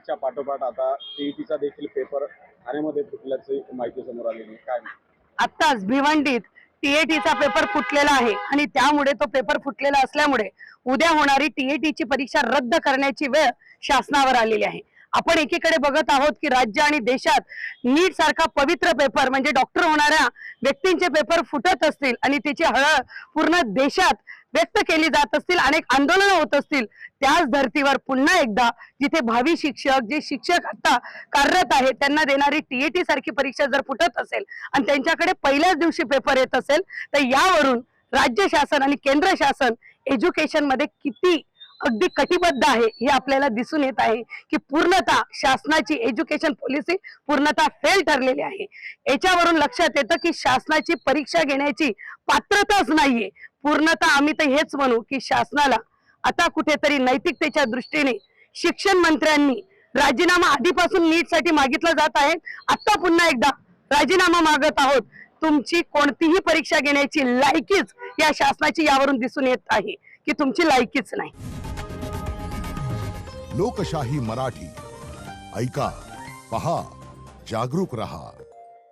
नीटच्या पाठोपाठ आता टीईटीचा देखील पेपर ठाण्यामध्ये फुटल्याची माहिती समोर आलेली आहे. काय आत्ताच भिवंडीत टीएटीचा पेपर फुटलेला आहे आणि त्यामुळे तो पेपर फुटलेला असल्यामुळे उद्या होणारी टीएटीची परीक्षा रद्द करण्याची वेळ शासनावर आलेली आहे. आपण एकीकडे बघत आहोत की राज्य आणि देशात नीट सारखा पवित्र पेपर म्हणजे डॉक्टर होणाऱ्या व्यक्तींचे पेपर फुटत असतील आणि त्याची हळहळ पूर्ण देशात व्यक्त केली जात असतील, अनेक आंदोलनं होत असतील, त्याच धर्तीवर पुन्हा एकदा जिथे भावी शिक्षक जे शिक्षक आता कार्यरत आहेत त्यांना देणारी टीएटी सारखी परीक्षा जर फुटत असेल आणि त्यांच्याकडे पहिल्याच दिवशी पेपर येत असेल तर यावरून राज्य शासन आणि केंद्र शासन एज्युकेशन मध्ये किती अगदी कटिबद्ध आहे हे आपल्याला दिसून येत आहे की पूर्णतः शासनाची एज्युकेशन पॉलिसी पूर्णतः फेल ठरलेली आहे. याच्यावरून लक्षात येतं की शासनाची परीक्षा घेण्याची पात्रताच नाहीये. पूर्णतः आम्ही तर हेच म्हणू की शासनाला आता कुठेतरी नैतिकतेच्या दृष्टीने शिक्षण मंत्र्यांनी राजीनामा आधीपासून नीट साठी मागितला जात आहे. आता पुन्हा एकदा राजीनामा मागत आहोत. तुमची कोणतीही परीक्षा घेण्याची लायकीच या शासनाची यावरून दिसून येत आहे की तुमची लायकीच नाही. लोकशाही मराठी ऐका, पहा, जागरूक रहा.